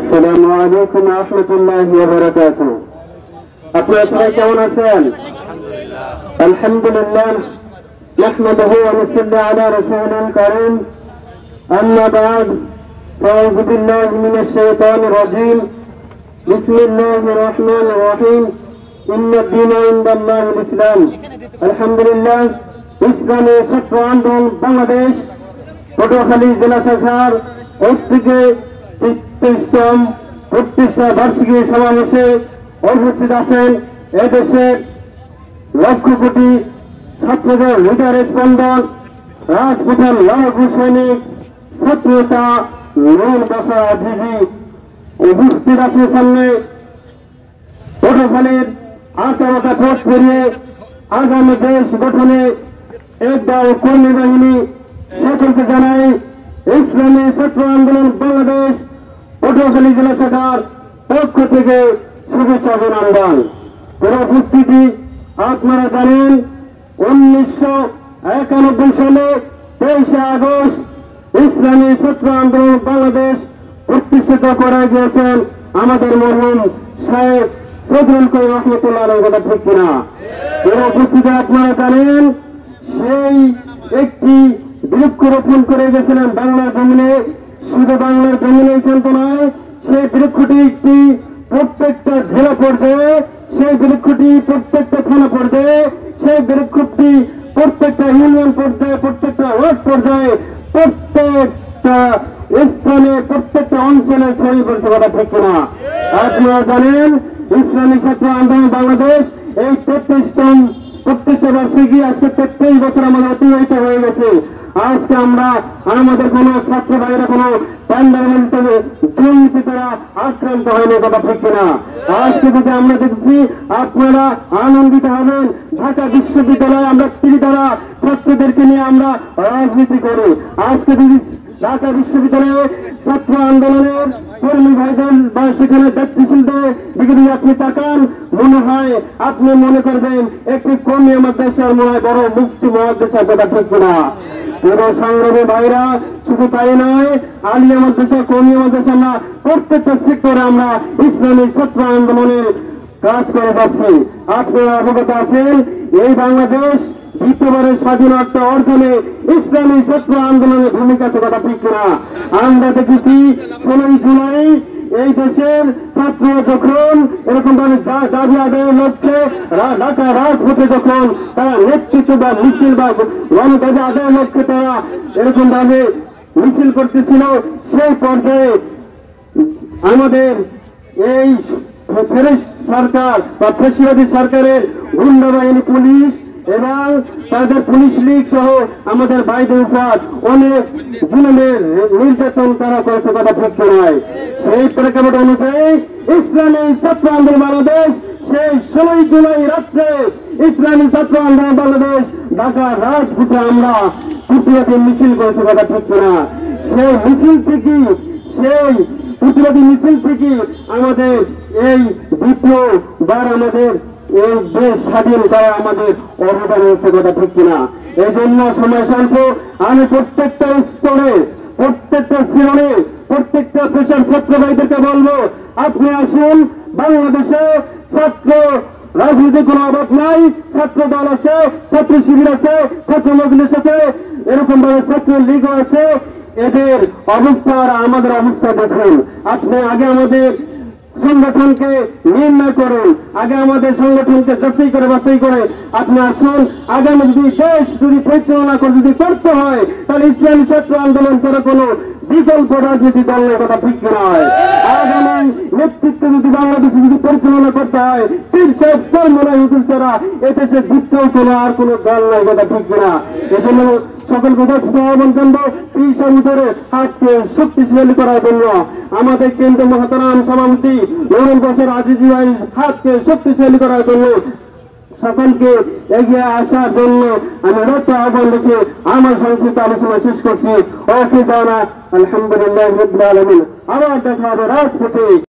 আসসালামু আলাইকুম ওয়া রাহমাতুল্লাহি ওয়া বারাকাতুহু। আপনারা সবাই কেমন আছেন? আলহামদুলিল্লাহ, নাহমাদুহু ওয়া নুসাল্লি আলা রাসূলিল কারীম। আম্মা বা'দ, আউযু বিল্লাহি মিনাশ শাইতানির রাজীম। বিসমিল্লাহির রাহমানির রাহিম। ইন্নাদ দীনা ইনদাল্লাহিল ইসলাম। আলহামদুলিল্লাহ, ইসলামী ছাত্র আন্দোলন বাংলাদেশ পটুয়াখালী জেলা শাখার থেকে ৩৩তম প্রতিষ্ঠা বার্ষিকী সমাবেশে উপস্থিত আছেন এদেশের লক্ষ কোটি ছাত্রদের হৃদয়ের স্পন্দন, রাজপথের লড়াকু সৈনিক, ছাত্রতা নুন বাসা জিজি। উপস্থিত আছে সামনে পটুয়াখালীর ১৮টা পথ পেরিয়ে আগামী দেশ গঠনে একদল কর্মী বাহিনী। সকলকে জানাই ইসলামী ছাত্র আন্দোলন বাংলাদেশ পটুয়াখালী জেলা শাখার পক্ষ থেকে শুভেচ্ছা অভিনন্দন। পুরো উপস্থিতি আপনারা জানেন ১৯৯১ সালে ২৩শে আগস্ট ইসলামী ছাত্র আন্দোলন বাংলাদেশ প্রতিষ্ঠিত করা গিয়েছেন আমাদের মরহুম শেখ ফজলুল করিম রহমতুল্লাহ আলাইহি। কথা ঠিক কিনা? পুরো উপস্থিতি আপনারা জানেন সেই একটি বৃক্ষরোপণ করে গেছিলেন বাংলার জমিনে। শুধু বাংলার জমিনে কিন্তু নয়, সেই বৃক্ষটি একটি প্রত্যেকটা জেলা পর্যায়ে, সেই বৃক্ষটি প্রত্যেকটা থানা পর্যায়ে, সেই বৃক্ষটি প্রত্যেকটা ইউনিয়ন পর্যায়ে, প্রত্যেকটা ওয়ার্ড পর্যায়ে, প্রত্যেকটা স্থানে, প্রত্যেকটা অঞ্চলে ছড়িয়ে পড়ছে। কথা ঠিক কিনা? আপনারা জানেন ইসলামী ছাত্র আন্দোলন বাংলাদেশ এই ৩৩তম প্রতিষ্ঠা বার্ষিকী আজকে ৩৩ বছর আমাদের অতিবাহিত হয়ে গেছে। আজকে আমরা আমাদের কোন ছাত্র ভাইরা কোন দুর্নীতি দ্বারা আক্রান্ত হয়নি। কথা ঠিক কিনা? আজকে যদি আমরা দেখছি আপনারা আনন্দিত হবেন। ঢাকা বিশ্ববিদ্যালয়ে আমরা দ্বারা ছাত্রদেরকে নিয়ে আমরা রাজনীতি করি। আজকে যদি ঢাকা বিশ্ববিদ্যালয়ে ছাত্র আন্দোলনের কর্মী ভাইদের বা সেখানে দায়িত্বশীলদের দিকে যদি আপনি তাকান, মনে হয় আপনি মনে করবেন একটি কর্মী আমার দেশের মনে হয় বড় মুফতি মহাদেশের। কথা ঠিক কিনা? পুরো সংগ্রামী ভাইরা শুধু তাই নয়, আলিয়া মাদ্রাসা, কর্মী মাদ্রাসা, আমরা প্রত্যেকটা সেক্টরে আমরা ইসলামী ছাত্র আন্দোলনের কাজ করে যাচ্ছি। আপনারা অবগত আছেন এই বাংলাদেশ দ্বিতীয়বারের স্বাধীনতা অর্জনে ইসলামী ছাত্র আন্দোলনের ভূমিকা। কথা ঠিক কিনা? আমরা দেখেছি ১৬ই জুলাই এই দেশের ছাত্র যখন এরকম ভাবে দাবি আদায়ের লক্ষ্যে ঢাকা রাজপথে যখন তারা নেতৃত্ব বা মিছিল বা গণদাবি আদায়ের লক্ষ্যে তারা এরকম ভাবে মিছিল করতেছিল, সেই পর্যায়ে আমাদের এই সরকার বা ফ্যাসিবাদী সরকারের গুন্ডা বাহিনী, পুলিশ এবং তাদের পুলিশ লীগ সহ আমাদের ভাইদের উপর অনেক জুলুমের নির্যাতন তারা করেছে। কথা ঠিক নয়। সেই প্রেক্ষাপট অনুযায়ী ইসলামী ছাত্র আন্দোলন বাংলাদেশ সেই ১৬ই জুলাই রাত্রে ইসলামী ছাত্র আন্দোলন বাংলাদেশ ঢাকা রাজপথে আমরা প্রতিবাদী মিছিল করেছে। কথা ঠিক না? সেই মিছিল থেকে, সেই প্রতিবাদী মিছিল থেকে আমাদের এই দ্বিতীয়বার আমাদের এই দেশ স্বাধীন করা আমাদের অবদান হয়েছে। কথা ঠিক কিনা? এই জন্য সময় স্বল্প, আমি প্রত্যেকটা স্তরে, প্রত্যেকটা শ্রেণী, প্রত্যেকটা পেশার ছাত্র ভাইদেরকে বলবো, আপনি আসুন। বাংলাদেশে ছাত্র রাজনীতি কোনো অভাব নাই। ছাত্র দল আছে, ছাত্র শিবির আছে, ছাত্র মজলিস আছে, এরকম ভাবে ছাত্র লীগও আছে। এদের অবস্থা আর আমাদের অবস্থা দেখুন। আপনি আগে আমাদের সংগঠনকে নির্ণয় করুন, আগে আমাদের সংগঠনকে যাচাই করে বাছাই করে আপনি আসুন। আগামী যদি দেশ যদি পরিচালনা করে যদি করতে হয়, তাহলে ইসলামী ছাত্র আন্দোলন ছাড়া কোনো বিকল্প রাজনীতি দল নেই। কথা ঠিক নয়। আগামী নেতৃত্ব যদি বাংলাদেশে যদি পরিচালনা করতে হয়, পীর সাহেব চরমোনাই হুজুর ছাড়া এদেশে দ্বিতীয় কোনো আর কোনো দল নাই। কথা ঠিক না? এজন্য সকল কথা আহ্বান জানবো পীর সাহেবের হাতকে শক্তিশালী করার জন্য, আমাদের কেন্দ্রীয় মহতারাম সভাপতি নুরুল বশর আজিজি ভাই হাতকে শক্তিশালী করার জন্য সকলকে এগিয়ে আসার জন্য আমি রক্ত আহ্বান রেখে আমার সংক্ষিপ্ত আলোচনা শেষ করছি। আলহামদুলিল্লাহ রাব্বিল আলামিন। আবার দেখা হবে রাজপথে।